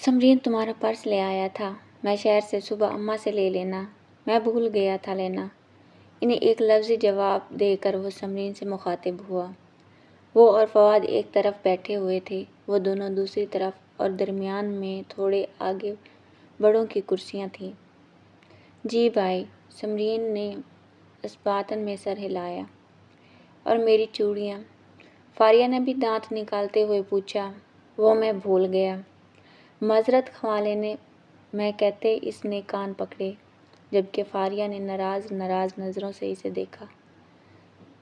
سمرین تمہارا پرس لے آیا تھا، میں شہر سے صبح اماں سے لے لینا، میں بھول گیا تھا لینا۔ انہیں ایک لفظی جواب دے کر وہ سمرین سے مخاطب ہوا۔ وہ اور فواد ایک طرف بیٹھے ہوئے تھے، وہ دونوں دوسری طرف، اور درمیان میں تھوڑے آگے بڑوں کی کرسیاں تھیں۔ جی بھائی، سمرین نے اثباتاً میں سر ہلایا۔ اور میری چوڑیاں؟ فاریہ نے بھی دانت نکالتے ہوئے پوچھا۔ وہ میں بھول گیا۔ معذرت خواہ لینے میں کہتے اس نے کان پکڑے، جبکہ فاریہ نے ناراض نظروں سے اسے دیکھا۔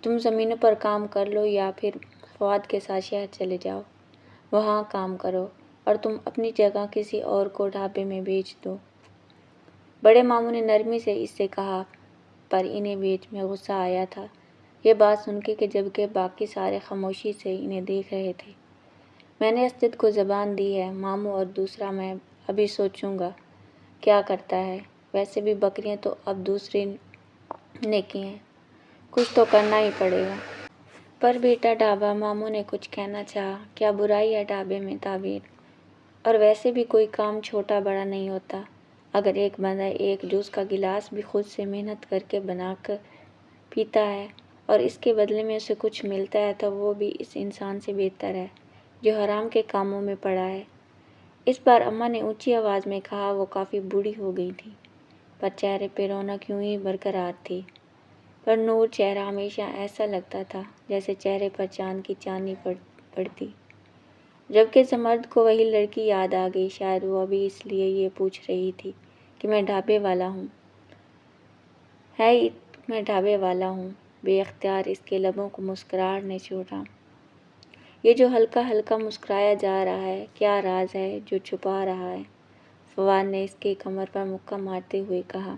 تم زمینوں پر کام کر لو یا پھر فواد کے ساتھ شہر چلے جاؤ، وہاں کام کرو، اور تم اپنی جگہ کسی اور کو ڈھابے میں بھیج دو۔ بڑے ماموں نے نرمی سے اس سے کہا، پر انہیں بیچ میں غصہ آیا تھا یہ بات سن کے کہ جبکہ باقی سارے خاموشی سے انہیں دیکھ رہے تھے۔ میں نے اسجد کو زبان دی ہے ماموں، اور دوسرا میں ابھی سوچوں گا کیا کرتا ہے۔ ویسے بھی بکریاں تو اب دوسری نیکی ہیں، کچھ تو کرنا ہی پڑے گا۔ پر بیٹا ڈھابہ، ماموں نے کچھ کہنا چاہا، کیا برائی ہے ڈھابے میں تعمیر؟ اور ویسے بھی کوئی کام چھوٹا بڑا نہیں ہوتا۔ اگر ایک بندہ ایک جوس کا گلاس بھی خود سے محنت کر کے بنا کر پیتا ہے اور اس کے بدلے میں اسے کچھ ملتا ہے تو وہ بھی اس انسان سے بہتر ہے جو حرام کے کاموں میں پڑا ہے۔ اس بار اماں نے اونچی آواز میں کہا۔ وہ کافی بوڑھی ہو گئی تھی، پر چہرے پہ رونق یوں ہی برقرار تھی۔ پر نور چہرہ ہمیشہ ایسا لگتا تھا جیسے چہرے پر چاند کی چاندنی پڑتی۔ جبکہ زمرد کو وہی لڑکی یاد آ گئی، شاید وہ ابھی اس لیے یہ پوچھ رہی تھی کہ میں ڈھابے والا ہوں۔ میں ڈھابے والا ہوں۔ بے اختیار اس کے لبوں کو مسکراہٹ نے چھوڑا۔ یہ جو ہلکا ہلکا مسکرایا جا رہا ہے، کیا راز ہے جو چھپا رہا ہے؟ فواد نے اس کے کمر پر مکہ مارتے ہوئے کہا۔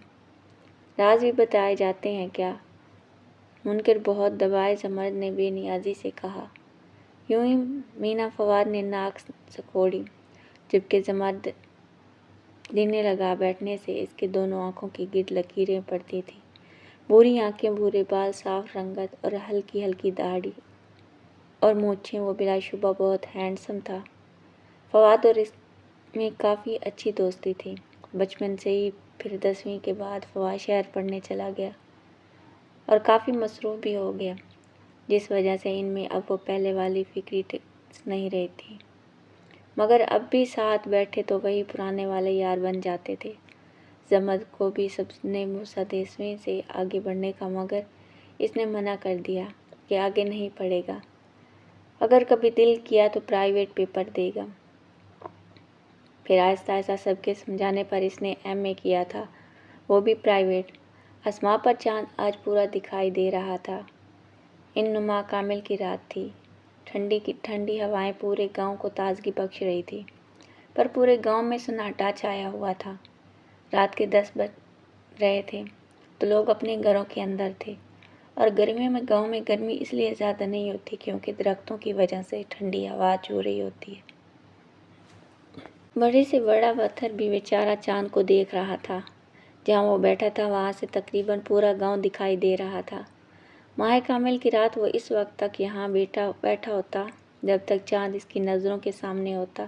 راز بھی بتائے جاتے ہیں کیا؟ منکر بہت دبائے زمرد نے بے نیازی سے کہا۔ یوں ہی مینا فواد نے ناک سکوڑی، جبکہ زمرد لینے لگا۔ بیٹھنے سے اس کے دونوں آنکھوں کے گرد لکیریں پڑتی تھیں، بھوری آنکھیں، بھورے بال، صاف رنگت، اور ہلکی ہلکی داڑھی اور مونچھیں۔ وہ بلا شبہ بہت ہینڈسم تھا۔ فواد اور اس میں کافی اچھی دوستی تھی بچپن سے ہی۔ پھر 10ویں کے بعد فواد شہر پڑھنے چلا گیا اور کافی مصروف بھی ہو گیا، جس وجہ سے ان میں اب وہ پہلے والی فکری ٹکس نہیں رہی تھی۔ مگر اب بھی ساتھ بیٹھے تو وہی پرانے والے یار بن جاتے تھے۔ زمرد کو بھی سب نے موسیٰ 10ویں سے آگے بڑھنے کا، مگر اس نے منع کر دیا کہ آگے نہیں پڑھے گا، اگر کبھی دل کیا تو پرائیویٹ پیپر دے گا۔ پھر آہستہ آہستہ سب کے سمجھانے پر اس نے MA کیا تھا، وہ بھی پرائیویٹ۔ آسماں پر چاند آج پورا دکھائی دے رہا تھا۔ نما کامل کی رات تھی، ٹھنڈی کی ٹھنڈی ہوائیں پورے گاؤں کو تازگی بخش رہی تھی، پر پورے گاؤں میں سناٹا چھایا ہوا تھا۔ رات کے 10 بج رہے تھے تو لوگ اپنے گھروں کے اندر تھے، اور گرمیوں میں گاؤں میں گرمی اس لیے زیادہ نہیں ہوتی کیونکہ درختوں کی وجہ سے ٹھنڈی ہوا چھو رہی ہوتی ہے۔ بڑے سے بڑا پتھر بھی بیچارہ چاند کو دیکھ رہا تھا۔ جہاں وہ بیٹھا تھا وہاں سے تقریباً پورا گاؤں دکھائی دے رہا تھا۔ ماہ کامل کی رات وہ اس وقت تک یہاں بیٹھا ہوتا جب تک چاند اس کی نظروں کے سامنے ہوتا،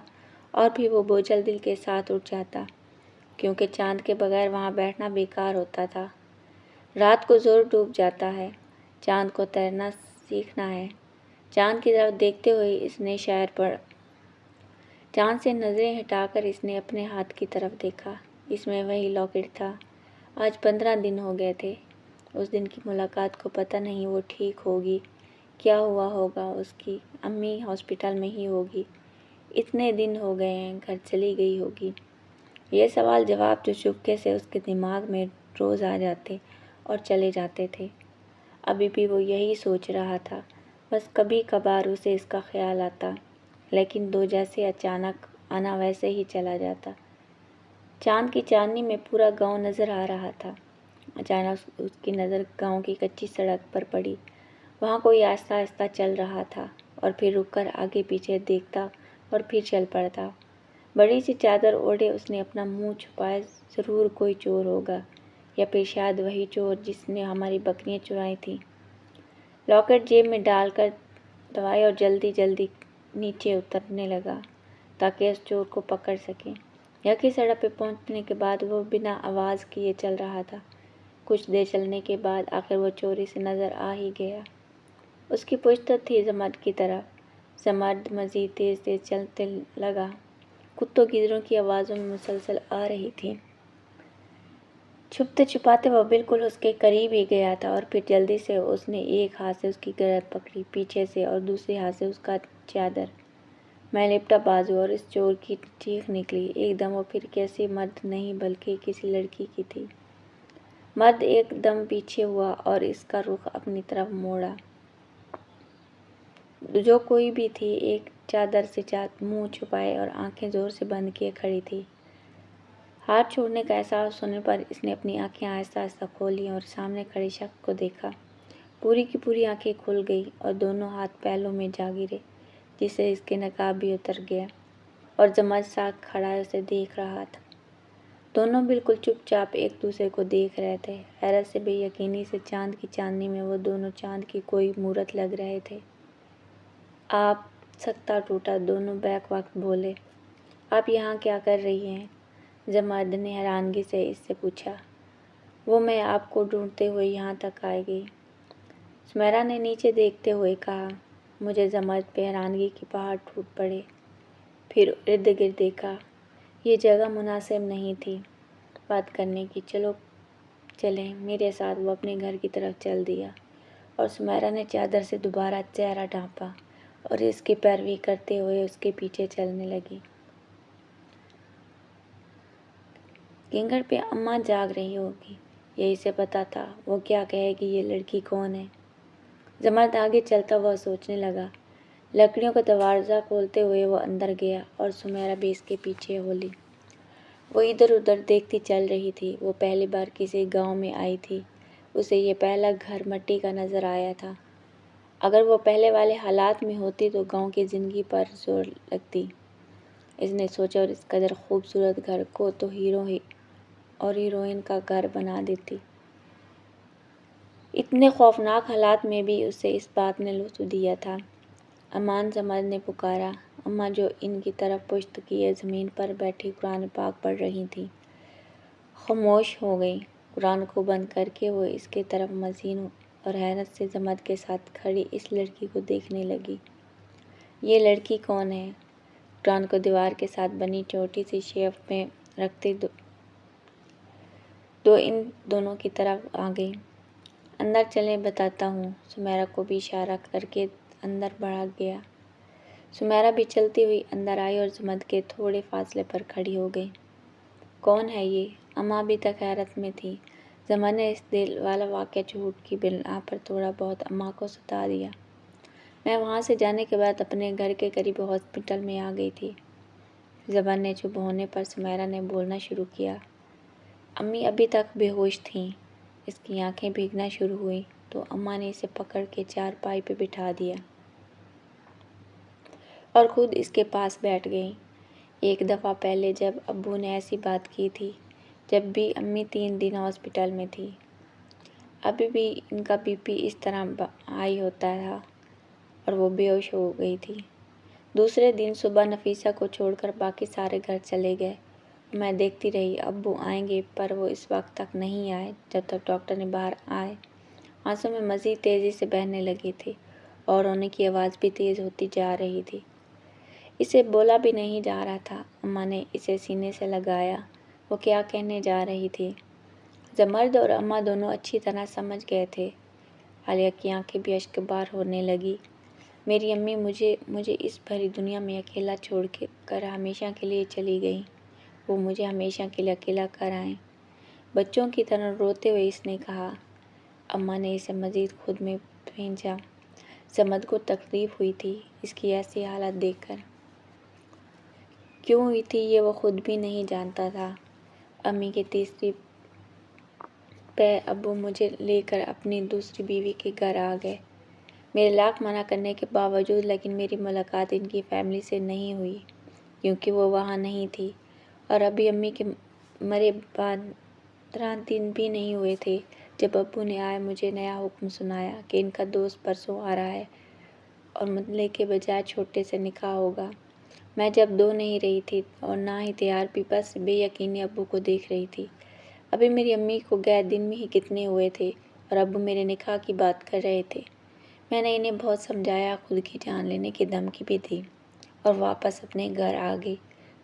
اور پھر وہ بوجھل دل کے ساتھ اٹھ جاتا، کیونکہ چاند کے بغیر وہاں بیٹھنا بیکار ہوتا تھا۔ رات کو زور ڈوب جاتا ہے، چاند کو تیرنا سیکھنا ہے۔ چاند کی طرف دیکھتے ہوئے اس نے شعر پڑھا۔ چاند سے نظریں ہٹا کر اس نے اپنے ہاتھ کی طرف دیکھا، اس میں وہی لاکٹ تھا۔ آج 15 دن ہو گئے تھے اس دن کی ملاقات کو۔ پتہ نہیں وہ ٹھیک ہوگی، کیا ہوا ہوگا، اس کی امی ہاسپٹل میں ہی ہوگی، اتنے دن ہو گئے ہیں، گھر چلی گئی ہوگی۔ یہ سوال جواب جو چپکے سے اس کے دماغ میں روز آ جاتے اور چلے جاتے تھے۔ ابھی بھی وہ یہی سوچ رہا تھا، بس کبھی کبھار اسے اس کا خیال آتا، لیکن جیسے اچانک آنا ویسے ہی چلا جاتا۔ چاند کی چاندنی میں پورا گاؤں نظر آ رہا تھا۔ اچانک اس کی نظر گاؤں کی کچی سڑک پر پڑی۔ وہاں کوئی آہستہ آہستہ چل رہا تھا، اور پھر رک کر آگے پیچھے دیکھتا اور پھر چل پڑتا۔ بڑی سی چادر اوڑھے اس نے اپنا منہ چھپایا۔ ضرور کوئی چور ہوگا، یا پھر شاید وہی چور جس نے ہماری بکریاں چرائی تھیں۔ لاکٹ جیب میں ڈال کر دبائی اور جلدی جلدی نیچے اترنے لگا۔ تاکہ اس چور کو پکڑ سکیں۔ یقین سڑک پہ پہنچنے کے بعد وہ بنا آواز کیے چل رہا تھا۔ کچھ دیر چلنے کے بعد آخر وہ چوری سے نظر آ ہی گیا۔ اس کی پشت تھی زمرد کی طرف۔ زمرد مزید تیز تیز چلتے لگا۔ کتوں گیدڑوں کی آوازوں میں مسلسل آ رہی تھی۔ چھپتے چھپاتے وہ بالکل اس کے قریب ہی گیا تھا، اور پھر جلدی سے اس نے ایک ہاتھ سے اس کی گردن پکڑی پیچھے سے اور دوسرے ہاتھ سے اس کا چادر میں لپٹا بازو، اور اس چور کی چیخ نکلی۔ ایک دم وہ پھر کسی مرد نہیں بلکہ کسی لڑکی کی تھی۔ مرد ایک دم پیچھے ہوا اور اس کا رخ اپنی طرف موڑا۔ جو کوئی بھی تھی ایک چادر سے منہ چھپائے اور آنکھیں زور سے بند کیے کھڑی تھی۔ ہاتھ چھوڑنے کا احساس ہونے پر اس نے اپنی آنکھیں آہستہ آہستہ کھولیں اور سامنے کھڑے شخص کو دیکھا۔ پوری کی پوری آنکھیں کھل گئیں اور دونوں ہاتھ پہلوں میں جا گرے، جس سے اس کے نقاب بھی اتر گیا، اور زمرد ساتھ کھڑا اسے دیکھ رہا تھا۔ دونوں بالکل چپ چاپ ایک دوسرے کو دیکھ رہے تھے۔ حیرت سے بے یقینی سے چاند کی چاندنی میں وہ دونوں چاند کی کوئی مورت لگ رہے تھے۔ آپ سکتا ٹوٹا، دونوں بیک وقت بولے۔ آپ یہاں کیا کر رہی ہیں؟ زمرد نے حیرانگی سے اس سے پوچھا۔ وہ میں آپ کو ڈھونڈتے ہوئے یہاں تک آ گئی، سمیرا نے نیچے دیکھتے ہوئے کہا۔ مجھے زمرد پہ حیرانگی کے پہاڑ ٹوٹ پڑے۔ پھر ارد گرد دیکھا۔ یہ جگہ مناسب نہیں تھی بات کرنے کی۔ چلیں میرے ساتھ۔ وہ اپنے گھر کی طرف چل دیا، اور سمیرا نے چادر سے دوبارہ چہرہ ڈھانپا اور اس کی پیروی کرتے ہوئے اس کے پیچھے چلنے لگی۔ گھنگھر پہ اماں جاگ رہی ہوگی، یہ اسے پتا تھا۔ وہ کیا کہے گی؟ یہ لڑکی کون ہے؟ زمرد آگے چلتا ہوا سوچنے لگا۔ لکڑیوں کا دروازہ کھولتے ہوئے وہ اندر گیا، اور سمیرا بھی اس کے پیچھے ہو لی۔ وہ ادھر ادھر دیکھتی چل رہی تھی۔ وہ پہلی بار کسی گاؤں میں آئی تھی۔ اسے یہ پہلا گھر مٹی کا نظر آیا تھا۔ اگر وہ پہلے والے حالات میں ہوتی تو گاؤں کی زندگی پر زور لگتی، اس نے سوچا، اور اس قدر خوبصورت گھر کو تو ہیرو اور ہیروئن کا گھر بنا دیتی۔ اتنے خوفناک حالات میں بھی اسے اس بات نے لطف دیا تھا۔ امان، زمرد نے پکارا۔ اماں، جو ان کی طرف پشت کیے زمین پر بیٹھی قرآن پاک پڑھ رہی تھیں، خاموش ہو گئیں۔ قرآن کو بند کر کے وہ اس کی طرف مذہن اور حیرت سے زمرد کے ساتھ کھڑی اس لڑکی کو دیکھنے لگی۔ یہ لڑکی کون ہے؟ قرآن کو دیوار کے ساتھ بنی چھوٹی سی شیلف میں رکھتے دو ان دونوں کی طرف آ گئی۔ اندر چلیں، بتاتا ہوں۔ سمیرا کو بھی اشارہ کر کے اندر بڑھا گیا۔ سمیرا بھی چلتی ہوئی اندر آئی اور زمرد کے تھوڑے فاصلے پر کھڑی ہو گئی۔ کون ہے یہ؟ اماں ابھی تک حیرت میں تھی۔ زمرد نے اس دل والا واقعہ جھوٹ کی بنا پر تھوڑا بہت اماں کو ستا دیا۔ میں وہاں سے جانے کے بعد اپنے گھر کے قریب ہاسپٹل میں آ گئی تھی۔ زمرد نے چپ ہونے پر سمیرا نے بولنا شروع کیا۔ امی ابھی تک بے ہوش تھیں۔ اس کی آنکھیں بھیگنا شروع ہوئیں تو اماں نے اسے پکڑ کے چارپائی پہ بٹھا دیا اور خود اس کے پاس بیٹھ گئیں۔ ایک دفعہ پہلے جب ابو نے ایسی بات کی تھی، جب بھی امی 3 دن ہاسپٹل میں تھی، ابھی بھی ان کا بی پی اس طرح ہائی ہوتا تھا اور وہ بے ہوش ہو گئی تھی۔ دوسرے دن صبح نفیسہ کو چھوڑ کر باقی سارے گھر چلے گئے اور میں دیکھتی رہی ابو آئیں گے، پر وہ اس وقت تک نہیں آئے جب تک ڈاکٹر نے باہر آئے۔ آنسوں میں مزید تیزی سے بہنے لگے تھے اور رونے کی آواز بھی تیز ہوتی جا رہی تھی۔ اسے بولا بھی نہیں جا رہا تھا۔ اماں نے اسے سینے سے لگایا۔ وہ کیا کہنے جا رہی تھی؟ زمرد اور اماں دونوں اچھی طرح سمجھ گئے تھے۔ عالیہ کی آنکھیں بھی اشک بار ہونے لگی۔ میری امی مجھے اس بھری دنیا میں اکیلا چھوڑ کر ہمیشہ کے لیے چلی گئیں۔ وہ مجھے ہمیشہ کے لیے اکیلا کر آئیں۔ بچوں کی طرح روتے ہوئے اس نے کہا۔ اماں نے اسے مزید خود میں بھیجا۔ زمرد کو تکلیف ہوئی تھی اس کی ایسی حالت دیکھ کر۔ کیوں ہوئی تھی یہ وہ خود بھی نہیں جانتا تھا۔ امی کے تیسری پہ ابو مجھے لے کر اپنی دوسری بیوی کے گھر آ گئے۔ میرے لاکھ منع کرنے کے باوجود، لیکن میری ملاقات ان کی فیملی سے نہیں ہوئی کیونکہ وہ وہاں نہیں تھی، اور ابھی امی کے مرے 12 دن بھی نہیں ہوئے تھے جب ابو نے مجھے نیا حکم سنایا کہ ان کا دوست پرسوں آ رہا ہے اور مدلے کے بجائے چھوٹے سے نکاح ہوگا۔ میں جب دو نہیں رہی تھی اور نہ ہی تیار بھی، بس بے یقینی ابو کو دیکھ رہی تھی۔ ابھی میری امی کو گئے دن میں ہی کتنے ہوئے تھے اور ابو میرے نکاح کی بات کر رہے تھے۔ میں نے انہیں بہت سمجھایا، خود کی جان لینے کی دھمکی بھی دی اور واپس اپنے گھر آ گئی،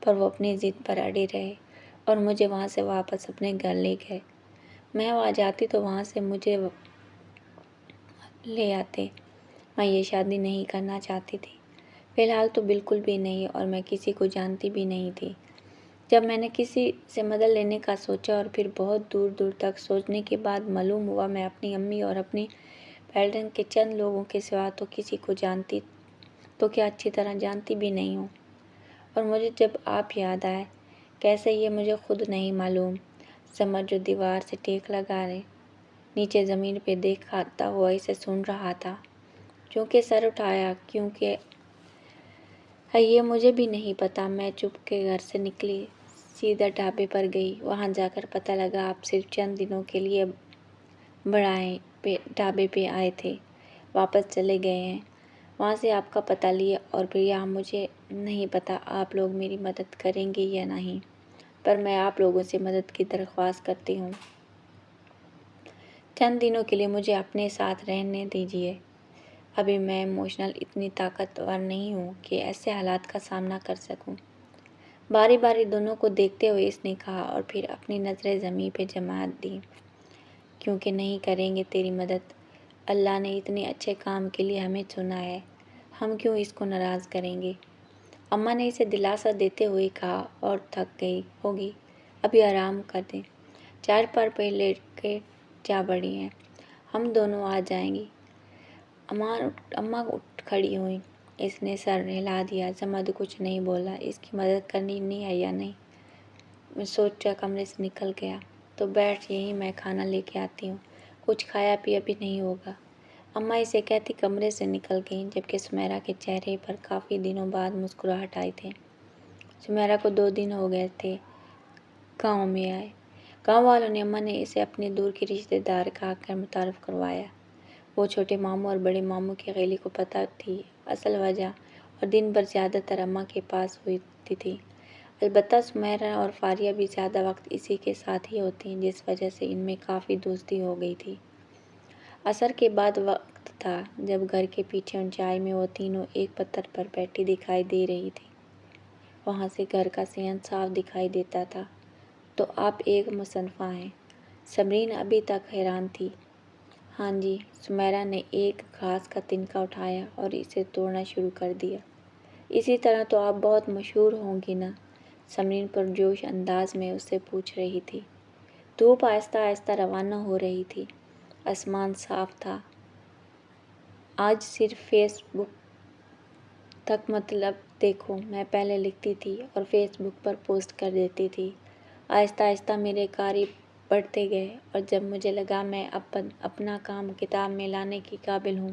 پر وہ اپنی ضد پر اڑے رہے اور مجھے وہاں سے واپس اپنے گھر لے گئے۔ میں وہاں جاتی تو وہاں سے مجھے لے آتے۔ میں یہ شادی نہیں کرنا چاہتی تھی، فی الحال تو بالکل بھی نہیں، اور میں کسی کو جانتی بھی نہیں تھی۔ جب میں نے کسی سے مدد لینے کا سوچا اور پھر بہت دور دور تک سوچنے کے بعد معلوم ہوا میں اپنی امی اور اپنی پیلٹن کے چند لوگوں کے سوا تو کسی کو جانتی تو کیا اچھی طرح جانتی بھی نہیں ہوں۔ اور مجھے جب آپ یاد آئے، کیسے یہ مجھے خود نہیں معلوم۔ سمر جو دیوار سے ٹیک لگا رہے نیچے زمین پہ دیکھتا ہوا اسے سن رہا تھا، چونکہ سر اٹھایا کیونکہ یہ مجھے بھی نہیں پتا۔ میں چپ کے گھر سے نکلی، سیدھا ڈھابے پر گئی۔ وہاں جا کر پتہ لگا آپ صرف چند دنوں کے لیے ڈھابے پہ آئے تھے، واپس چلے گئے ہیں۔ وہاں سے آپ کا پتہ لیا اور پھر یہاں۔ مجھے نہیں پتا آپ لوگ میری مدد کریں گے یا نہیں، پر میں آپ لوگوں سے مدد کی درخواست کرتی ہوں۔ چند دنوں کے لیے مجھے اپنے ساتھ رہنے دیجیے۔ ابھی میں ایموشنل اتنی طاقتور نہیں ہوں کہ ایسے حالات کا سامنا کر سکوں۔ باری باری دونوں کو دیکھتے ہوئے اس نے کہا اور پھر اپنی نظریں زمین پہ جما دیں۔ کیونکہ نہیں کریں گے تیری مدد؟ اللہ نے اتنے اچھے کام کے لیے ہمیں چنا ہے، ہم کیوں اس کو ناراض کریں گے؟ اماں نے اسے دلاسا دیتے ہوئے کہا، اور تھک گئی ہوگی، ابھی آرام کر دیں۔ چارپائی پر لیٹ کے جا بڑی ہیں، ہم دونوں آ جائیں گی۔ اماں اٹھ کھڑی ہوئیں۔ اس نے سر ہلا دیا۔ سمد کچھ نہیں بولا۔ اس کی مدد کرنی ہے یا نہیں؟ میں سوچا کمرے سے نکل گیا۔ تو بیٹھ یہیں، میں کھانا لے کے آتی ہوں، کچھ کھایا پیا بھی نہیں ہوگا۔ اماں اسے کہتی کمرے سے نکل گئیں، جبکہ سمیرا کے چہرے پر کافی دنوں بعد مسکراہٹ آئی تھی۔ سمیرا کو 2 دن ہو گئے تھے گاؤں میں آئے۔ گاؤں والوں نے اماں نے اسے اپنے دور کی رشتے دار کہہ کر متعارف کروایا۔ وہ چھوٹے ماموں اور بڑے ماموں کی غیلی کو پتہ تھی اصل وجہ، اور دن بھر زیادہ تر اماں کے پاس ہوتی تھی۔ البتہ سمیرا اور فاریہ بھی زیادہ وقت اسی کے ساتھ ہی ہوتی، جس وجہ سے ان میں کافی دوستی ہو گئی تھی۔ عصر کے بعد وقت تھا جب گھر کے پیچھے اونچائی میں وہ تینوں ایک پتھر پر بیٹھی دکھائی دے رہی تھی۔ وہاں سے گھر کا صحن صاف دکھائی دیتا تھا۔ تو آپ ایک مصنفہ ہیں؟ سمرین ابھی تک حیران تھی۔ ہاں جی، سمیرا نے ایک گھاس کا تنکا اٹھایا اور اسے توڑنا شروع کر دیا۔ اسی طرح تو آپ بہت مشہور ہوں گی نا؟ سمرین پرجوش انداز میں اس سے پوچھ رہی تھی۔ دھوپ آہستہ آہستہ روانہ ہو رہی تھی، آسمان صاف تھا۔ آج صرف فیس بک تک مطلب دیکھو، میں پہلے لکھتی تھی اور فیس بک پر پوسٹ کر دیتی تھی۔ آہستہ آہستہ میرے قاری بڑھتے گئے اور جب مجھے لگا میں اپنا کام کتاب میں لانے کی قابل ہوں،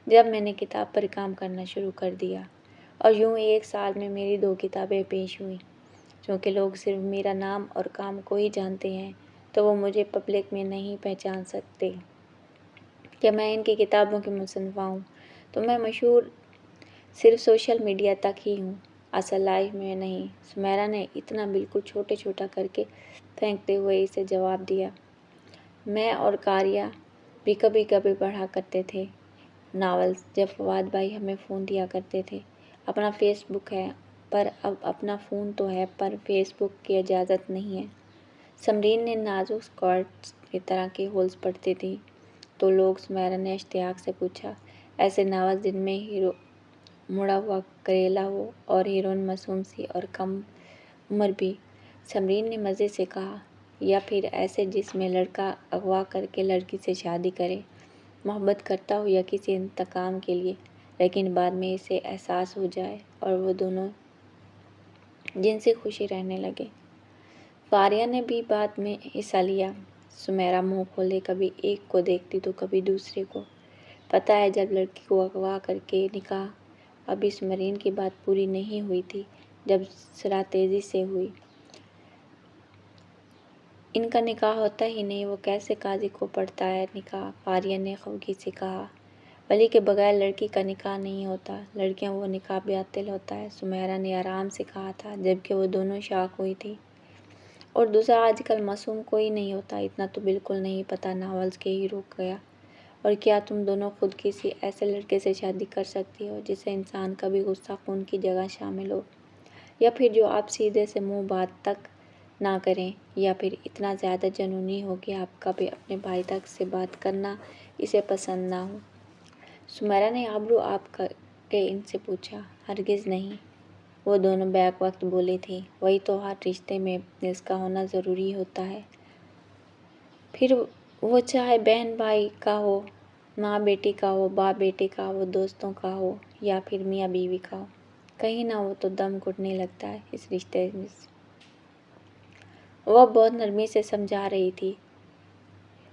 جب میں نے کتاب پر کام کرنا شروع کر دیا، اور یوں 1 سال میں میری 2 کتابیں پیش ہوئیں۔ چونکہ لوگ صرف میرا نام اور کام کو ہی جانتے ہیں، تو وہ مجھے پبلک میں نہیں پہچان سکتے کہ میں ان کی کتابوں کی مصنفہ ہوں۔ تو میں مشہور صرف سوشل میڈیا تک ہی ہوں، اصل لائف میں نہیں۔ سمیرا نے اتنا بالکل چھوٹا کر کے پھینکتے ہوئے اسے جواب دیا۔ میں اور قاریہ بھی کبھی کبھی پڑھا کرتے تھے ناولز، جب فواد بھائی ہمیں فون دیا کرتے تھے۔ اپنا فیس بک ہے، پر اب اپنا فون تو ہے پر فیس بک کی اجازت نہیں ہے۔ سمرین نے نازک اسکرٹس کی طرح کے ہولز پڑھتی تھی۔ تو لوگ؟ سمیرا نے اشتیاق سے پوچھا۔ ایسے ناول جن میں ہیرو مڑا ہوا کریلا ہو اور ہیروئن معصوم سی اور کم عمر بھی، سمرین نے مزے سے کہا۔ یا پھر ایسے جس میں لڑکا اغوا کر کے لڑکی سے شادی کرے، محبت کرتا ہو یا کسی انتقام کے لیے، لیکن بعد میں اسے احساس ہو جائے اور وہ دونوں جنسی خوشی رہنے لگے۔ فاریہ نے بھی بات میں حصہ لیا۔ سمیرا منہ کھولے کبھی ایک کو دیکھتی تو کبھی دوسرے کو۔ پتہ ہے جب لڑکی کو اغوا کر کے نکاح، ابھی سمرین کی بات پوری نہیں ہوئی تھی جب ذرا تیزی سے ہوئی۔ ان کا نکاح ہوتا ہی نہیں، وہ کیسے قاضی کو پڑھتا ہے نکاح؟ فاریہ نے خفگی سے کہا۔ ولی کے بغیر لڑکی کا نکاح نہیں ہوتا، لڑکیاں وہ نکاح باطل ہوتا ہے، سمیرہ نے آرام سے کہا تھا، جبکہ وہ دونوں شاک ہوئی تھی۔ اور دوسرا، آج کل معصوم کوئی نہیں ہوتا، اتنا تو بالکل نہیں پتہ۔ ناولز کے ہی رک گیا۔ اور کیا تم دونوں خود کسی ایسے لڑکے سے شادی کر سکتی ہو جسے انسان کبھی غصہ خون کی جگہ شامل ہو، یا پھر جو آپ سیدھے سے منہ بات تک نہ کریں، یا پھر اتنا زیادہ جنونی ہو کہ آپ کبھی اپنے بھائی تک سے بات کرنا اسے پسند نہ ہو؟ سمیرہ نے آبرو آپ کے ان سے پوچھا۔ ہرگز نہیں، وہ دونوں بیک وقت بولی تھی۔ وہی تو ہر رشتے میں اس کا ہونا ضروری ہوتا ہے، پھر وہ چاہے بہن بھائی کا ہو، ماں بیٹی کا ہو، باپ بیٹے کا ہو، دوستوں کا ہو، یا پھر میاں بیوی کا ہو۔ کہیں نہ وہ تو دم گھٹنے لگتا ہے اس رشتے میں۔ وہ بہت نرمی سے سمجھا رہی تھی۔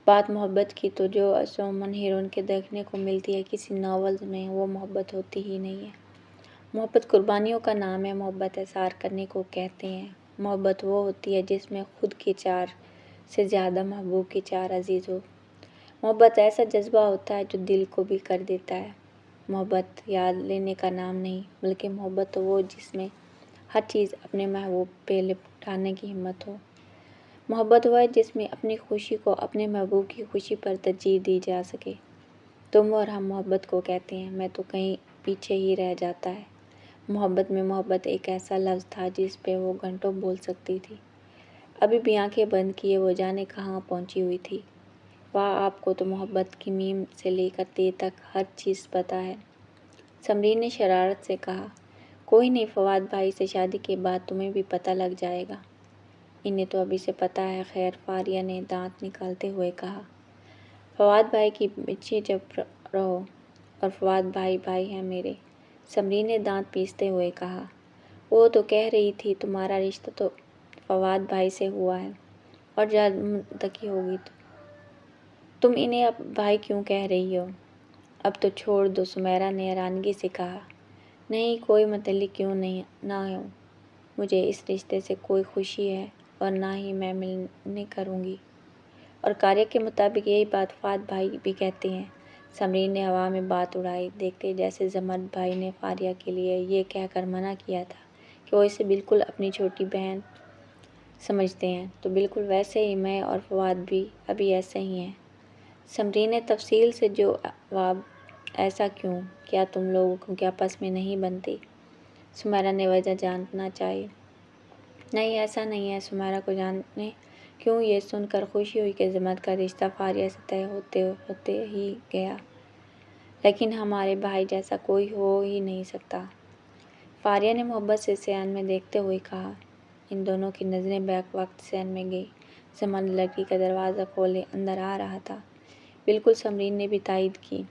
بات محبت کی تو جو عموماً ہیروئن کے دیکھنے کو ملتی ہے کسی ناولز میں، وہ محبت ہوتی ہی نہیں ہے۔ محبت قربانیوں کا نام ہے، محبت احسار کرنے کو کہتے ہیں۔ محبت وہ ہوتی ہے جس میں خود کے چار سے زیادہ محبوب کے چار عزیز ہو۔ محبت ایسا جذبہ ہوتا ہے جو دل کو بھی کر دیتا ہے۔ محبت یاد لینے کا نام نہیں، بلکہ محبت تو وہ جس میں ہر چیز اپنے محبوب پہ لپٹانے کی ہمت ہو۔ محبت وہ ہے جس میں اپنی خوشی کو اپنے محبوب کی خوشی پر ترجیح دی جا سکے۔ تم اور ہم محبت کو کہتے ہیں، میں تو کہیں پیچھے ہی رہ جاتا ہے۔ محبت میں محبت ایک ایسا لفظ تھا جس پہ وہ گھنٹوں بول سکتی تھی۔ ابھی بھی آنکھیں بند کیے وہ جانے کہاں پہنچی ہوئی تھی۔ واہ، آپ کو تو محبت کی میم سے لے کر تے تک ہر چیز پتہ ہے، سمرین نے شرارت سے کہا۔ کوئی نہیں، فواد بھائی سے شادی کے بعد تمہیں بھی پتہ لگ جائے گا۔ انہیں تو ابھی سے پتہ ہے۔ خیر، فاریہ نے دانت نکالتے ہوئے کہا۔ فواد بھائی کی پیچھے چپ رہو، اور فواد بھائی بھائی ہیں میرے، سمرین نے دانت پیستے ہوئے کہا۔ وہ تو کہہ رہی تھی تمہارا رشتہ تو فواد بھائی سے ہوا ہے، اور جب منتقی ہوگی تو تم انہیں اب بھائی کیوں کہہ رہی ہو؟ اب تو چھوڑ دو، سمیرہ نے حیرانگی سے کہا۔ نہیں، کوئی متعلق کیوں نہ ہو، مجھے اس رشتے سے کوئی خوشی ہے اور نہ ہی میں ملنے کروں گی، اور قاریہ کے مطابق یہی بات فواد بھائی بھی کہتے ہیں۔ سمرین نے ہوا میں بات اڑائی، دیکھتے جیسے زمرد بھائی نے فاریہ کے لیے یہ کہہ کر منع کیا تھا کہ وہ اسے بالکل اپنی چھوٹی بہن سمجھتے ہیں، تو بالکل ویسے ہی میں اور فواد بھی ابھی ایسے ہی ہیں۔ سمرین نے تفصیل سے جواب۔ ایسا کیوں؟ کیا تم لوگوں کے آپس میں نہیں بنتی؟ سمیرہ نے وجہ جاننا چاہی۔ نہیں، ایسا نہیں ہے۔ سمیرہ کو جانے کیوں یہ سن کر خوشی ہوئی کہ زمرد کا رشتہ فاریہ سے طے ہوتے ہی گیا، لیکن ہمارے بھائی جیسا کوئی ہو ہی نہیں سکتا، فاریہ نے محبت سے صحن میں دیکھتے ہوئے کہا۔ ان دونوں کی نظریں بیک وقت صحن میں گئی۔ زمرد لڑکی کا دروازہ کھولے اندر آ رہا تھا۔ بالکل، سمرین نے بھی تائید کی۔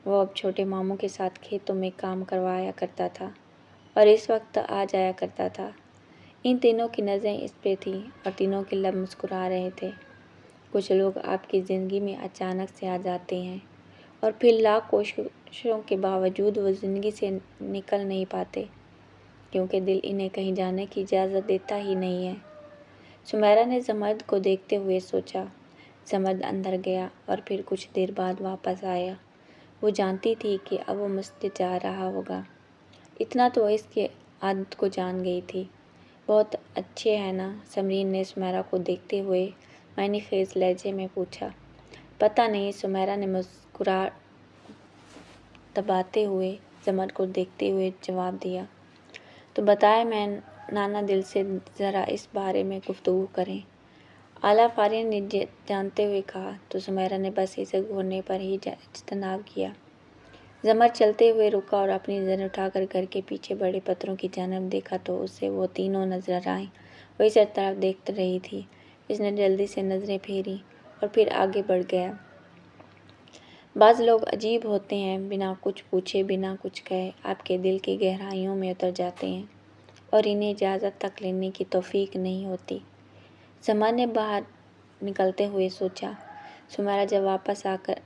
وہ اب چھوٹے ماموں کے ساتھ کھیتوں میں کام کروایا کرتا تھا اور اس وقت آ جایا کرتا تھا۔ ان تینوں کی نظریں اس پہ تھیں اور تینوں کے لب مسکرا رہے تھے۔ کچھ لوگ آپ کی زندگی میں اچانک سے آ جاتے ہیں اور پھر لاکھ کوششوں کے باوجود وہ زندگی سے نکل نہیں پاتے، کیونکہ دل انہیں کہیں جانے کی اجازت دیتا ہی نہیں ہے۔ سمیرہ نے زمرد کو دیکھتے ہوئے سوچا۔ زمرد اندر گیا اور پھر کچھ دیر بعد واپس آیا۔ وہ جانتی تھی کہ اب وہ مسجد جا رہا ہوگا، اتنا تو وہ اس کی عادت کو جان گئی تھی۔ بہت اچھے ہیں نا؟ سمرین نے سمیرہ کو دیکھتے ہوئے معنی خیز لہجے میں پوچھا۔ پتہ نہیں، سمیرہ نے مسکراہٹ دباتے ہوئے زمرد کو دیکھتے ہوئے جواب دیا۔ تو بتائیں، میں نانا دل سے ذرا اس بارے میں گفتگو کریں، اعلیٰ فاریہ نے جانتے ہوئے کہا۔ تو سمیرہ نے بس اسے گھورنے پر ہی اجتناب کیا۔ زمرد چلتے ہوئے رکا اور اپنی نظر اٹھا کر گھر کے پیچھے بڑے پتھروں کی جانب دیکھا تو اسے وہ تینوں نظر آئیں۔ وہ اس طرف دیکھ رہی تھی۔ اس نے جلدی سے نظریں پھیریں اور پھر آگے بڑھ گیا۔ بعض لوگ عجیب ہوتے ہیں، بنا کچھ پوچھے، بنا کچھ کہے آپ کے دل کی گہرائیوں میں اتر جاتے ہیں اور انہیں اجازت تک لینے کی توفیق نہیں ہوتی۔ زمرد نے باہر نکلتے ہوئے سوچا۔ سمیرہ جب واپس آ کر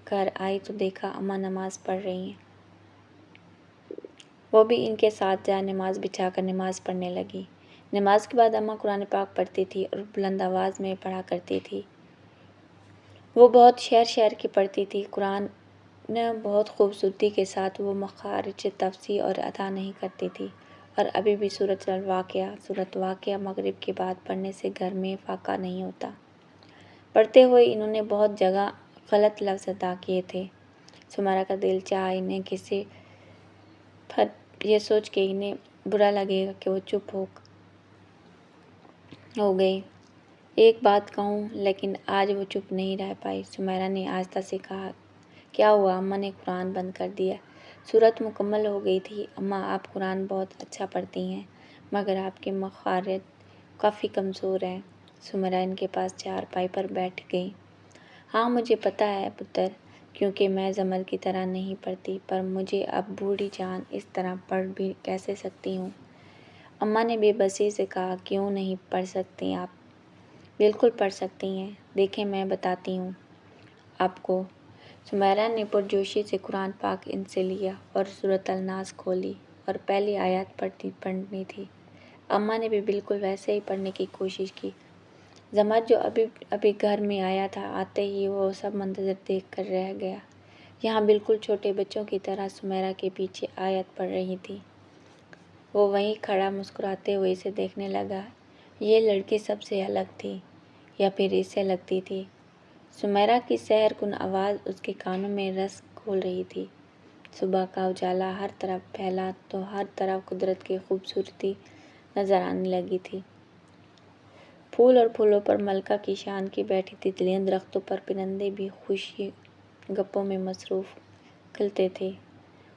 گھر آئی تو دیکھا اماں نماز پڑھ رہی ہیں۔ وہ بھی ان کے ساتھ جائے نماز بچھا کر نماز پڑھنے لگی۔ نماز کے بعد اماں قرآن پاک پڑھتی تھی اور بلند آواز میں پڑھا کرتی تھی۔ وہ بہت شعر کی پڑھتی تھی۔ قرآن نہ بہت خوبصورتی کے ساتھ وہ مخارج تفصیح اور ادا نہیں کرتی تھی، اور ابھی بھی صورت واقعہ مغرب کے بعد پڑھنے سے گھر میں فاقہ نہیں ہوتا۔ پڑھتے ہوئے انہوں نے بہت جگہ غلط لفظ ادا کیے تھے۔ سمیرہ کا دل چاہا انہیں کسی پھر یہ سوچ کے انہیں برا لگے گا کہ وہ چپ ہو گئی۔ ایک بات کہوں، لیکن آج وہ چپ نہیں رہ پائی۔ سمیرہ نے آہستہ سے کہا، کیا ہوا؟ اماں نے قرآن بند کر دیا۔ سورت مکمل ہو گئی تھی۔ اماں، آپ قرآن بہت اچھا پڑھتی ہیں، مگر آپ کے مخارج کافی کمزور ہیں۔ سمیرہ ان کے پاس چارپائی پر بیٹھ گئی۔ ہاں مجھے پتہ ہے پتر، کیونکہ میں زمر کی طرح نہیں پڑھتی، پر مجھے اب بوڑھی جان اس طرح پڑھ بھی کیسے سکتی ہوں؟ اماں نے بے بسی سے کہا، کیوں نہیں پڑھ سکتی آپ؟ بالکل پڑھ سکتی ہیں، دیکھیں میں بتاتی ہوں آپ کو۔ سمیرہ نے پرجوشی سے قرآن پاک ان سے لیا اور سورۃ الناس کھولی اور پہلی آیات پڑھنی تھی۔ اماں نے بھی بالکل ویسے ہی پڑھنے کی کوشش کی۔ زمر جو ابھی گھر میں آیا تھا، آتے ہی وہ سب منظر دیکھ کر رہ گیا۔ یہاں بالکل چھوٹے بچوں کی طرح سمیرہ کے پیچھے آیت پڑھ رہی تھی۔ وہ وہیں کھڑا مسکراتے ہوئے اسے دیکھنے لگا۔ یہ لڑکی سب سے الگ تھی، یا پھر اس سے لگتی تھی۔ سمیرہ کی سحر کن آواز اس کے کانوں میں رس گھول رہی تھی۔ صبح کا اجالا ہر طرف پھیلا تو ہر طرف قدرت کی خوبصورتی نظر آنے لگی تھی۔ پھول اور پھولوں پر ملکہ کی شان کی بیٹھی تتلیاں، درختوں پر پرندے بھی خوشی گپوں میں مصروف کھلتے تھے۔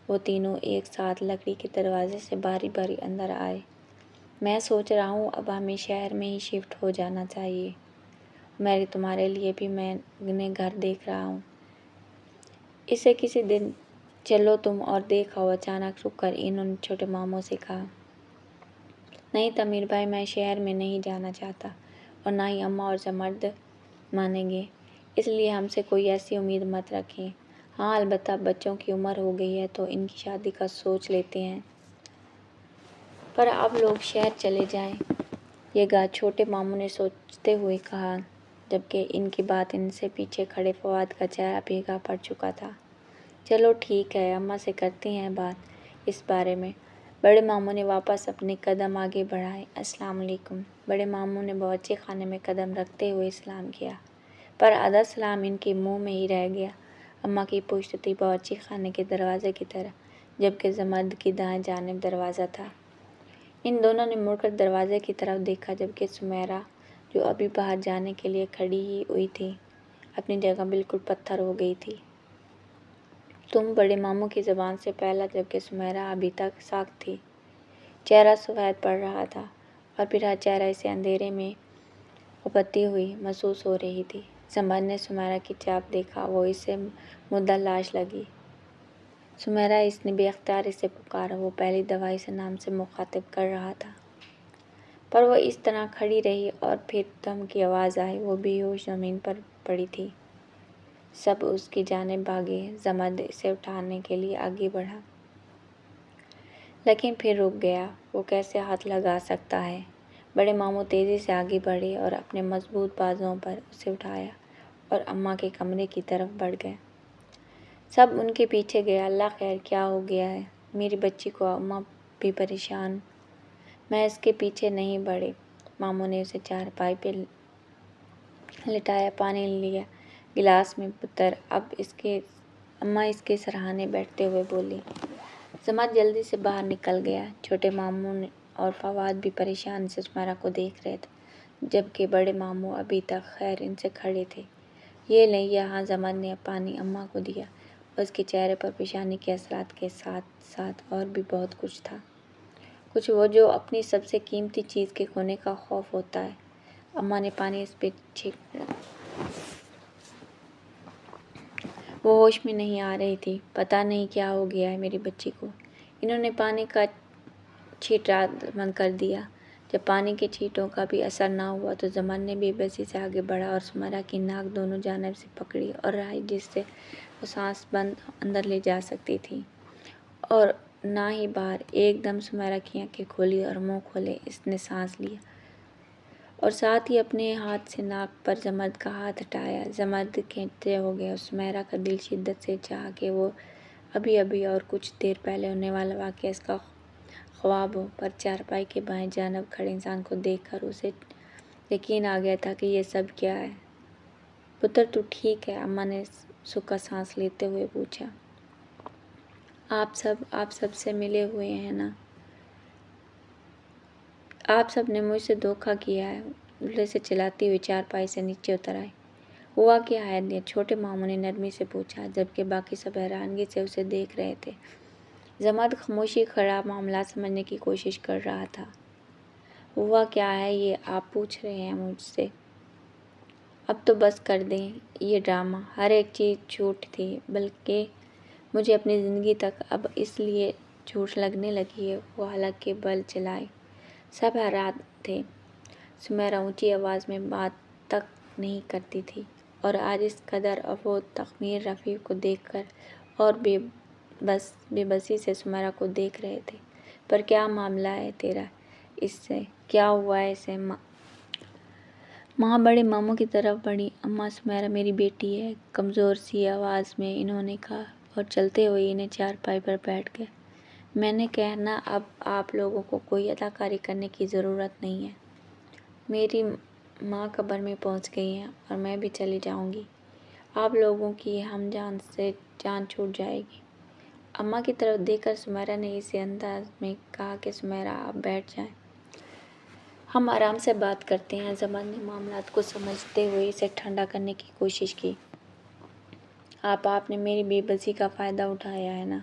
وہ تینوں ایک ساتھ لکڑی کے دروازے سے باری باری اندر آئے۔ میں سوچ رہا ہوں اب ہمیں شہر میں ہی شفٹ ہو جانا چاہیے۔ میری تمہارے لیے بھی میں نے گھر دیکھ رہا ہوں۔ اسے کسی دن چلو تم اور دیکھ آؤ۔ اچانک رک کر انہوں نے چھوٹے ماموں سے کہا، نہیں تمیر بھائی، میں شہر میں نہیں جانا چاہتا، اور نہ ہی اماں اور زمرد مانیں گے، اس لیے ہم سے کوئی ایسی امید مت رکھیں۔ ہاں البتہ بچوں کی عمر ہو گئی ہے تو ان کی شادی کا سوچ لیتے ہیں۔ پر اب لوگ شہر چلے جائیں یہ گا، چھوٹے ماموں نے سوچتے ہوئے کہا، جبکہ ان کی بات ان سے پیچھے کھڑے فواد کا چہرہ بھیگا پڑ چکا تھا۔ چلو ٹھیک ہے، اماں سے کرتے ہیں بات اس بارے میں۔ بڑے ماموں نے واپس اپنے قدم آگے بڑھائے۔ السلام علیکم۔ بڑے ماموں نے باورچی خانے میں قدم رکھتے ہوئے سلام کیا، پر آدھا سلام ان کے منہ میں ہی رہ گیا۔ اماں کی پشت تھی باورچی خانے کے دروازے کی طرف، جبکہ زمرد کی دائیں جانب دروازہ تھا۔ ان دونوں نے مڑ کر دروازے کی طرف دیکھا، جبکہ سمیرہ جو ابھی باہر جانے کے لیے کھڑی ہی ہوئی تھی، اپنی جگہ بالکل پتھر ہو گئی تھی۔ تم؟ بڑے ماموں کی زبان سے پہلا، جبکہ سمیرہ ابھی تک ساکت تھی۔ چہرہ سفید پڑ رہا تھا، اور پھر ہر چہرہ اسے اندھیرے میں اپتی ہوئی محسوس ہو رہی تھی۔ زمرد نے سمیرہ کی طرف دیکھا، وہ اسے مردہ لاش لگی۔ سمیرہ، اس نے بے اختیار اسے پکارا۔ وہ پہلی دفعہ اسے نام سے مخاطب کر رہا تھا، پر وہ اس طرح کھڑی رہی، اور پھر دم کی آواز آئی۔ وہ بے ہوش زمین پر پڑی تھی۔ سب اس کی جانب بھاگے۔ زمرد اسے اٹھانے کے لیے آگے بڑھا، لیکن پھر رک گیا۔ وہ کیسے ہاتھ لگا سکتا ہے؟ بڑے ماموں تیزی سے آگے بڑھے اور اپنے مضبوط بازوؤں پر اسے اٹھایا اور اماں کے کمرے کی طرف بڑھ گئے۔ سب ان کے پیچھے گئے۔ اللہ خیر، کیا ہو گیا ہے میری بچی کو؟ اماں بھی پریشان۔ میں اس کے پیچھے نہیں بڑھے۔ ماموں نے اسے چارپائی پہ لٹایا، پانی لیا گلاس میں۔ پتر، اماں اس کے سرہانے بیٹھتے ہوئے بولی۔ زمرد جلدی سے باہر نکل گیا۔ چھوٹے ماموں اور فواد بھی پریشانی سے سمیرہ کو دیکھ رہے تھے، جبکہ بڑے ماموں ابھی تک خیر ان سے کھڑے تھے۔ یہ لیں۔ یہاں زمرد نے پانی اماں کو دیا، اور اس کے چہرے پر پیشانی کے اثرات کے ساتھ ساتھ اور بھی بہت کچھ تھا، کچھ وہ جو اپنی سب سے قیمتی چیز کے کھونے کا خوف ہوتا ہے۔ اماں نے پانی اس پہ چھینکا۔ وہ ہوش میں نہیں آ رہی تھی۔ پتہ نہیں کیا ہو گیا ہے میری بچی کو۔ انہوں نے پانی کا چھینٹا بند کر دیا۔ جب پانی کے چھینٹوں کا بھی اثر نہ ہوا تو زمرد نے بے بسی سے آگے بڑھا اور سمیرہ کی ناک دونوں جانب سے پکڑی اور رہائی، جس سے وہ سانس بند اندر لے جا سکتی تھی اور نہ ہی باہر۔ ایک دم سمیرہ کی آنکھیں کھولیں اور منہ کھولے۔ اس نے سانس لیا اور ساتھ ہی اپنے ہاتھ سے ناک پر زمرد کا ہاتھ ہٹایا۔ زمرد کھینچتے ہو گیا اور سمیرا کا دل شدت سے چاہا کہ وہ ابھی اور کچھ دیر پہلے ہونے والا واقعہ اس کا خواب ہو، پر چارپائی کے بائیں جانب کھڑے انسان کو دیکھ کر اسے یقین آ گیا تھا کہ یہ سب کیا ہے۔ پتر تو ٹھیک ہے؟ اماں نے سکھا سانس لیتے ہوئے پوچھا۔ آپ سب سے ملے ہوئے ہیں نا؟ آپ سب نے مجھ سے دھوکہ کیا ہے، الٹے سے چلاتی ہوئی چارپائی سے نیچے اتر آئی۔ ہوا کیا ہے؟ نے چھوٹے ماموں نے نرمی سے پوچھا، جبکہ باقی سب حیرانگی سے اسے دیکھ رہے تھے۔ زمرد خاموشی کھڑا معاملات سمجھنے کی کوشش کر رہا تھا۔ ہوا کیا ہے یہ آپ پوچھ رہے ہیں مجھ سے؟ اب تو بس کر دیں یہ ڈرامہ، ہر ایک چیز جھوٹ تھی، بلکہ مجھے اپنی زندگی تک اب اس لیے جھوٹ لگنے لگی ہے۔ وہ حلق کے بل چلائے۔ سب حیران تھے۔ سمیرا اونچی آواز میں بات تک نہیں کرتی تھی اور آج اس قدر وہ تخمیر رفیع کو دیکھ کر اور بے بسی سے سمیرا کو دیکھ رہے تھے۔ پر کیا معاملہ ہے تیرا اس سے؟ کیا ہوا ہے اسے؟ ماں بڑے ماموں کی طرف بڑھی۔ اماں سمیرا میری بیٹی ہے، کمزور سی آواز میں انہوں نے کہا اور چلتے ہوئے انہیں چارپائی پر بیٹھ گئے۔ میں نے کہنا اب آپ لوگوں کو کوئی اداکاری کرنے کی ضرورت نہیں ہے۔ میری ماں قبر میں پہنچ گئی ہیں اور میں بھی چلی جاؤں گی۔ آپ لوگوں کی ہم جان سے جان چھوٹ جائے گی۔ اماں کی طرف دیکھ کر سمیرا نے اسی انداز میں کہا کہ سمیرا آپ بیٹھ جائیں، ہم آرام سے بات کرتے ہیں۔ زمرد نے معاملات کو سمجھتے ہوئے اسے ٹھنڈا کرنے کی کوشش کی۔ آپ نے میری بے بسی کا فائدہ اٹھایا ہے نا؟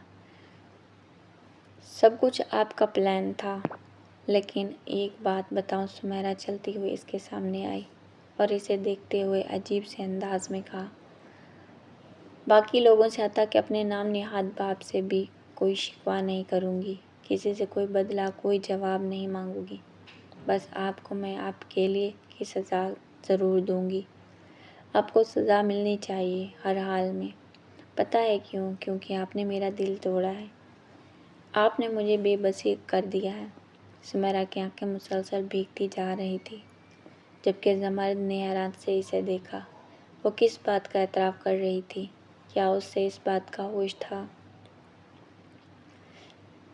سب کچھ آپ کا پلان تھا۔ لیکن ایک بات بتاؤں؟ سمیرا چلتی ہوئی اس کے سامنے آئی اور اسے دیکھتے ہوئے عجیب سے انداز میں کہا، باقی لوگوں سے حتیٰ کہ اپنے نام نہاد باپ سے بھی کوئی شکوہ نہیں کروں گی، کسی سے کوئی بدلہ، کوئی جواب نہیں مانگوں گی۔ بس آپ کو میں آپ کے لیے کی سزا ضرور دوں گی۔ آپ کو سزا ملنی چاہیے ہر حال میں۔ پتہ ہے کیوں؟ کیونکہ آپ نے میرا دل توڑا ہے۔ آپ نے مجھے بے بسی کر دیا ہے۔ سمیرا کی آنکھیں مسلسل بھیگتی جا رہی تھی، جبکہ زمرد نے حیران سے اسے دیکھا۔ وہ کس بات کا اعتراف کر رہی تھی؟ کیا اس سے اس بات کا ہوش تھا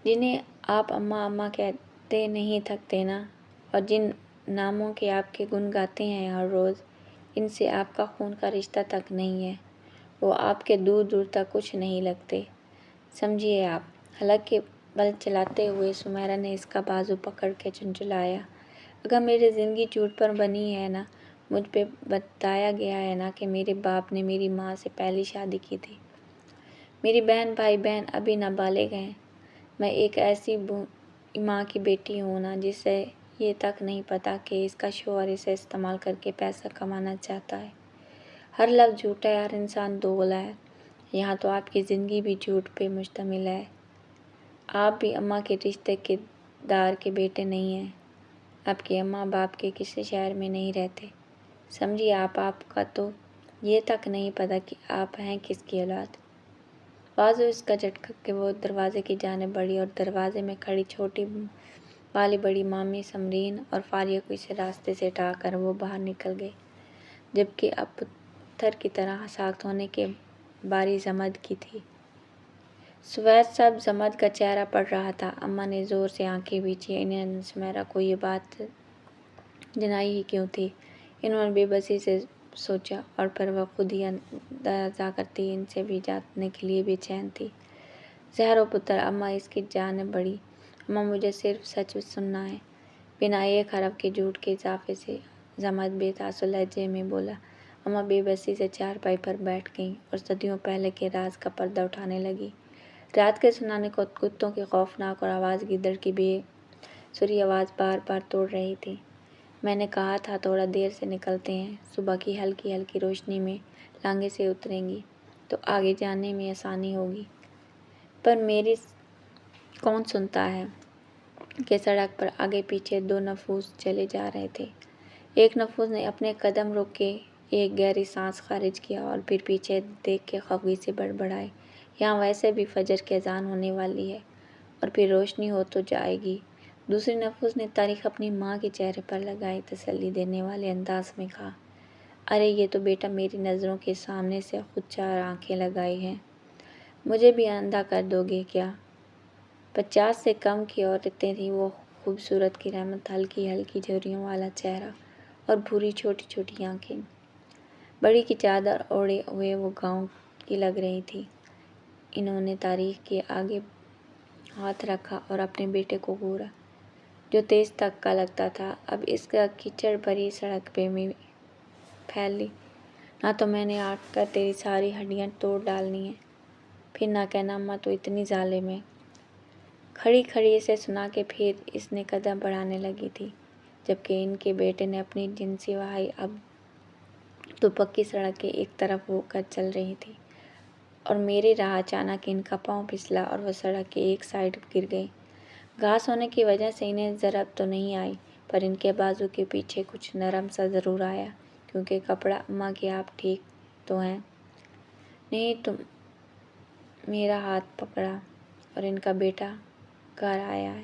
جنہیں آپ اماں کہتے نہیں تھکتے نا، اور جن ناموں کے آپ کے گن گاتے ہیں ہر روز، ان سے آپ کا خون کا رشتہ تک نہیں ہے، وہ آپ کے دور دور تک کچھ نہیں لگتے، سمجھیے آپ۔ حلق کے بل چلاتے ہوئے سمیرا نے اس کا بازو پکڑ کے جھنجھلایا۔ اگر میری زندگی جھوٹ پر بنی ہے نا، مجھ پہ بتایا گیا ہے نا کہ میرے باپ نے میری ماں سے پہلی شادی کی تھی، میری بھائی بہن ابھی نابالغ ہیں، میں ایک ایسی ماں کی بیٹی ہوں نا جسے یہ تک نہیں پتا کہ اس کا شوہر اسے استعمال کر کے پیسہ کمانا چاہتا ہے۔ ہر لفظ جھوٹا ہے، ہر انسان دوغلا ہے۔ یہاں تو آپ کی زندگی بھی جھوٹ پہ مشتمل ہے۔ آپ بھی اماں کے رشتے کے دار کے بیٹے نہیں ہیں۔ آپ کی اماں باپ کے کسی شہر میں نہیں رہتے، سمجھیے آپ کا تو یہ تک نہیں پتا کہ آپ ہیں کس کی اولاد۔ بازو اس کا جھٹکا کہ وہ دروازے کی جانب بڑھی اور دروازے میں کھڑی چھوٹی والی بڑی مامی سمرین اور فاریہ کو اسے راستے سے ہٹا کر وہ باہر نکل گئی، جبکہ اب پتھر کی طرح سخت ہونے کی باری زمرد کی تھی۔ سویت سب زمرد کا چہرہ پڑ رہا تھا۔ اماں نے زور سے آنکھیں بھیجی۔ انہیں سمیرا کو یہ بات جنائی ہی کیوں تھی؟ انہوں نے بے بسی سے سوچا، اور پھر وہ خود ہی اندازہ کرتی ان سے بھی جاننے کے لیے بے چین تھی۔ زہر و پتر، اماں اس کی جانب بڑھی۔ اماں مجھے صرف سچ سننا ہے، بنا ایک حرف کے جھوٹ کے اضافے سے، زمرد بے تاثر لہجے میں بولا۔ اماں بے بسی سے چارپائی پر بیٹھ گئیں اور صدیوں پہلے کے راز کا پردہ اٹھانے لگی۔ رات کے سنانے کو کتوں کی خوفناک اور آواز گیدڑ کی بے سری آواز بار بار توڑ رہی تھی۔ میں نے کہا تھا تھوڑا دیر سے نکلتے ہیں، صبح کی ہلکی ہلکی روشنی میں لانگیں سے اتریں گی تو آگے جانے میں آسانی ہوگی۔ پر میری کون سنتا ہے کہ سڑک پر آگے پیچھے دو نفوس چلے جا رہے تھے۔ ایک نفوس نے اپنے قدم روک کے ایک گہری سانس خارج کیا اور پھر پیچھے دیکھ کے خفگی سے بڑبڑائے، یہاں ویسے بھی فجر کی اذان ہونے والی ہے اور پھر روشنی ہو تو جائے گی، دوسری نفس نے تاریخ اپنی ماں کے چہرے پر لگائی، تسلی دینے والے انداز میں کہا، ارے یہ تو بیٹا میری نظروں کے سامنے سے خود 4 آنکھیں لگائی ہیں، مجھے بھی اندھا کر دو گے کیا؟ 50 سے کم کی عورتیں تھیں وہ خوبصورت کی رحمت، ہلکی ہلکی جھریوں والا چہرہ اور بھوری چھوٹی چھوٹی آنکھیں۔ بڑی کی چادر اوڑھے ہوئے وہ گاؤں کی لگ رہی تھی۔ انہوں نے تاریخ کے آگے ہاتھ رکھا اور اپنے بیٹے کو گھورا، جو تیز تک کا لگتا تھا۔ اب اس کا کیچڑ بھری سڑک پہ میں پھیل لی، نہ تو میں نے آٹ کر تیری ساری ہڈیاں توڑ ڈالنی ہیں، پھر نہ کہنا اماں تو اتنی ظالم ہے۔ کھڑی کھڑی اسے سنا کے پھر اس نے قدم بڑھانے لگی تھی، جبکہ ان کے بیٹے نے اپنی جنسی وحی اب تو پکی سڑک کے ایک طرف ہو کر چل رہی تھی، اور میرے راہ اچانک ان کا پاؤں پھسلا اور وہ سڑک کے ایک سائیڈ گر گئی۔ گھاس ہونے کی وجہ سے انہیں ضرب تو نہیں آئی، پر ان کے بازو کے پیچھے کچھ نرم سا ضرور آیا، کیونکہ کپڑا اماں کی آپ ٹھیک تو ہیں؟ نہیں تم میرا ہاتھ پکڑا اور ان کا بیٹا گھر آیا ہے۔